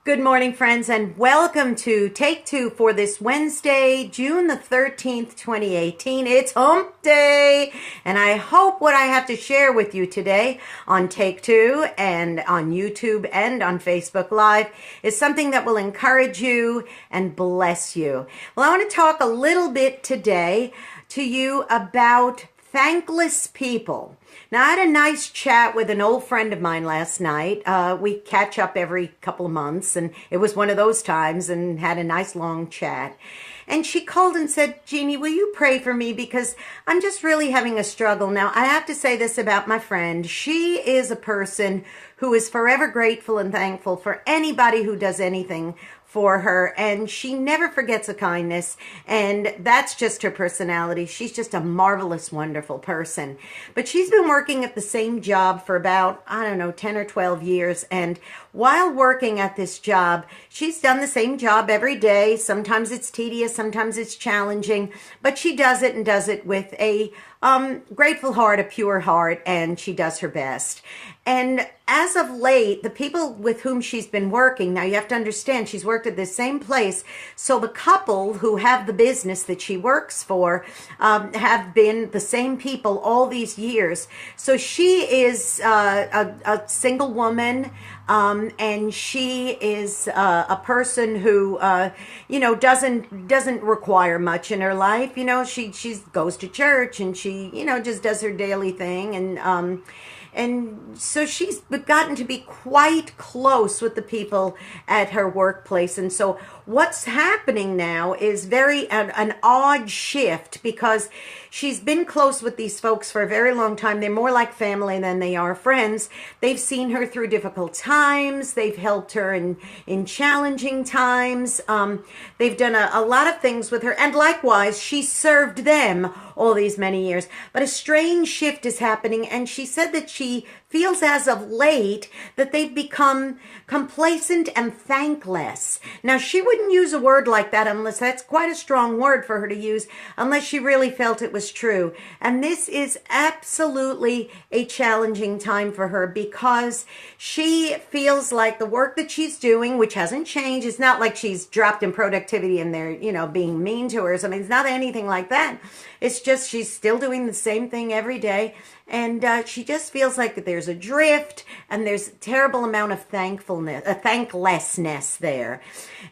Good morning, friends, and welcome to Take Two for this Wednesday, June the 13th, 2018. It's hump day, and I hope what I have to share with you today on Take Two and on YouTube and on Facebook Live is something that will encourage you and bless you. Well, I want to talk a little bit today to you about thankless people. Now, I had a nice chat with an old friend of mine last night. We catch up every couple of months, and it was one of those times, and had a nice long chat. And she called and said, Jeannie, will you pray for me? Because I'm just really having a struggle. Now, I have to say this about my friend. She is a person who is forever grateful and thankful for anybody who does anything for her, and she never forgets a kindness, and that's just her personality. She's just a marvelous, wonderful person. But she's been working at the same job for about, 10 or 12 years, and while working at this job, she's done the same job every day. Sometimes it's tedious, sometimes it's challenging, but she does it and does it with a grateful heart, a pure heart, and she does her best. And as of late, the people with whom she's been working, now you have to understand, she's worked at the same place. So the couple who have the business that she works for have been the same people all these years. So she is a single woman. And she is a person who, doesn't require much in her life. She goes to church and she, just does her daily thing. And so she's gotten to be quite close with the people at her workplace. And so what's happening now is an odd shift, because she's been close with these folks for a very long time. They're more like family than they are friends. They've seen her through difficult times. They've helped her in challenging times. They've done a lot of things with her. And likewise, she served them all these many years. But a strange shift is happening. And she said that she feels as of late that they've become complacent and thankless. Now, she wouldn't use a word like that unless that's quite a strong word for her to use, unless she really felt it was true. And this is absolutely a challenging time for her, because she feels like the work that she's doing, which hasn't changed, it's not like she's dropped in productivity and they're, being mean to her. I mean, it's not anything like that. It's just she's still doing the same thing every day. And she just feels like there's a drift, and there's a terrible amount of thanklessness there.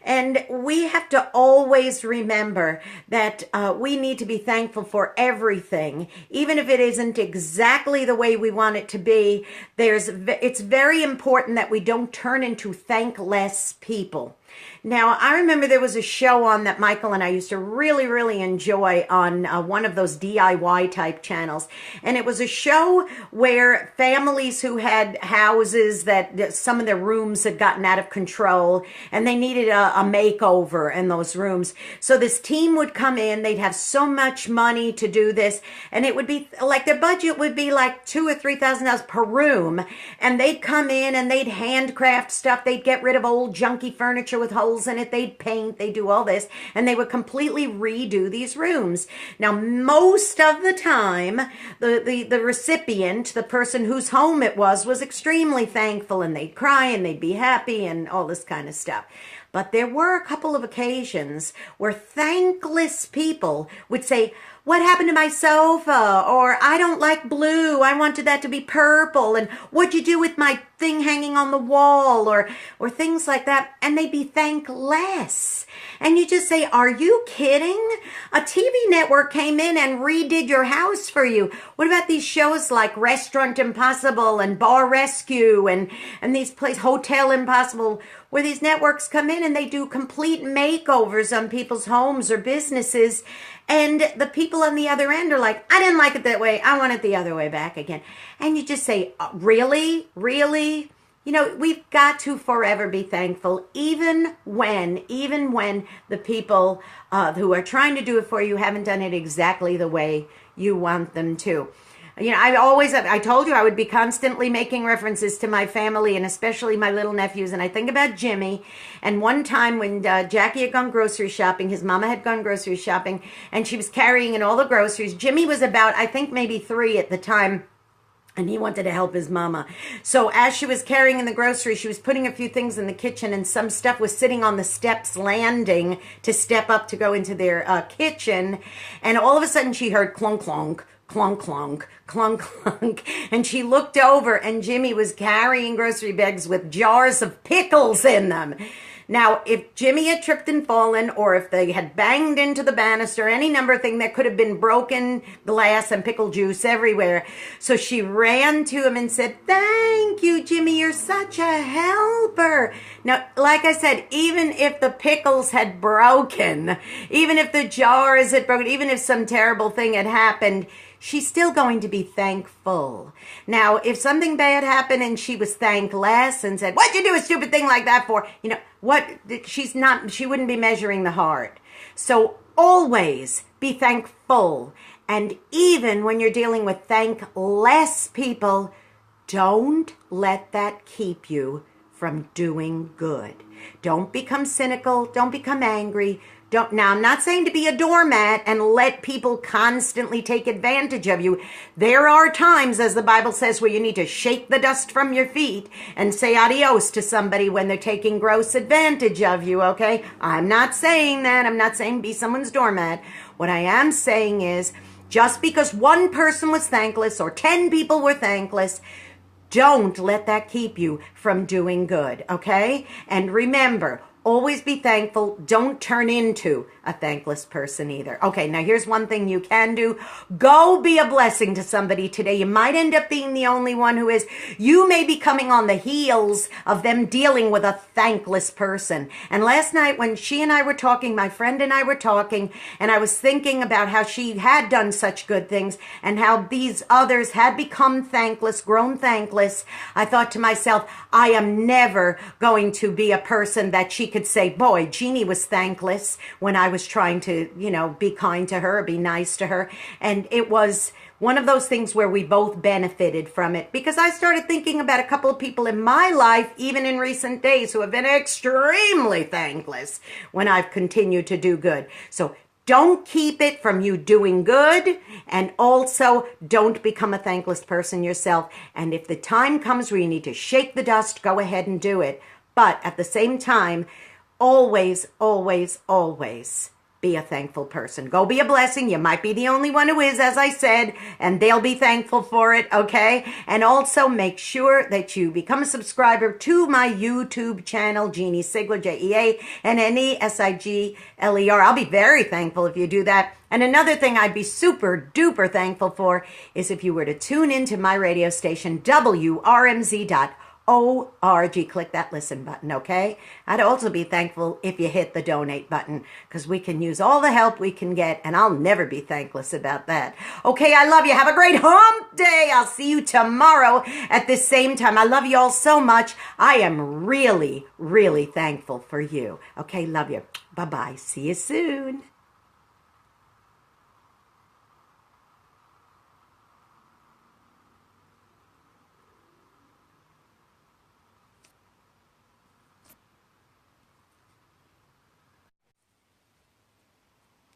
And we have to always remember that we need to be thankful for everything, even if it isn't exactly the way we want it to be. It's very important that we don't turn into thankless people. Now, I remember there was a show on that Michael and I used to really, really enjoy on one of those DIY type channels. And it was a show where families who had houses that some of their rooms had gotten out of control, and they needed a makeover in those rooms. So this team would come in, they'd have so much money to do this, and it would be like their budget would be like $2,000 or $3,000 per room. And they'd come in and they'd handcraft stuff. They'd get rid of old junky furniture with holes in it, they'd paint, they do all this, and they would completely redo these rooms. Now, most of the time, the recipient, the person whose home it was extremely thankful, and they'd cry and they'd be happy and all this kind of stuff. But there were a couple of occasions where thankless people would say, what happened to my sofa? Or I don't like blue. I wanted that to be purple. And what'd you do with my thing hanging on the wall? Or things like that. And they'd be thankless. And you just say, are you kidding? A TV network came in and redid your house for you. What about these shows like Restaurant Impossible and Bar Rescue and these places, Hotel Impossible, where these networks come in and they do complete makeovers on people's homes or businesses, and the people on the other end are like, I didn't like it that way, I want it the other way back again. And you just say, really? Really? We've got to forever be thankful, even when the people who are trying to do it for you haven't done it exactly the way you want them to. I told you I would be constantly making references to my family, and especially my little nephews. And I think about Jimmy. And one time when Jackie had gone grocery shopping, his mama had gone grocery shopping, and she was carrying in all the groceries. Jimmy was about, I think, maybe 3 at the time. and he wanted to help his mama. So as she was carrying in the grocery, she was putting a few things in the kitchen, and some stuff was sitting on the steps landing to step up to go into their kitchen. And all of a sudden she heard clunk, clunk, clunk, clunk, clunk, clunk. And she looked over, and Jimmy was carrying grocery bags with jars of pickles in them. Now, if Jimmy had tripped and fallen, or if they had banged into the banister, any number of things, there could have been broken glass and pickle juice everywhere. So she ran to him and said, "Thank you, Jimmy. You're such a helper." Now, like I said, even if the pickles had broken, even if the jars had broken, even if some terrible thing had happened, she's still going to be thankful. Now, if something bad happened and she was thankless and said, "What'd you do a stupid thing like that for?" You know, she wouldn't be measuring the heart. So always be thankful. And even when you're dealing with thankless people, don't let that keep you from doing good. Don't become cynical. Don't become angry. Now, I'm not saying to be a doormat and let people constantly take advantage of you. There are times, as the Bible says, where you need to shake the dust from your feet and say adios to somebody when they're taking gross advantage of you, okay? I'm not saying that. I'm not saying be someone's doormat. What I am saying is, just because one person was thankless or 10 people were thankless, don't let that keep you from doing good, okay? And remember, always be thankful. Don't turn into a thankless person either. Okay, now here's one thing you can do. Go be a blessing to somebody today. You might end up being the only one who is. You may be coming on the heels of them dealing with a thankless person. And last night when she and I were talking, my friend and I were talking, and I was thinking about how she had done such good things and how these others had become thankless, grown thankless, I thought to myself, I am never going to be a person that she could say, "Boy, Jeanne was thankless when I was trying to, be kind to her, be nice to her." And it was one of those things where we both benefited from it, because I started thinking about a couple of people in my life, even in recent days, who have been extremely thankless when I've continued to do good. So don't keep it from you doing good, and also don't become a thankless person yourself. And if the time comes where you need to shake the dust, go ahead and do it. But at the same time, always, always, always be a thankful person. Go be a blessing. You might be the only one who is, as I said, and they'll be thankful for it, okay? And also make sure that you become a subscriber to my YouTube channel, Jeanne Sigler, Jeanne-Sigler. I'll be very thankful if you do that. And another thing I'd be super duper thankful for is if you were to tune into my radio station, WRMZ.org. Click that listen button, okay? I'd also be thankful if you hit the donate button, because we can use all the help we can get, and I'll never be thankless about that. Okay, I love you. Have a great hump day. I'll see you tomorrow at the same time. I love you all so much. I am really, really thankful for you. Okay, love you. Bye-bye. See you soon.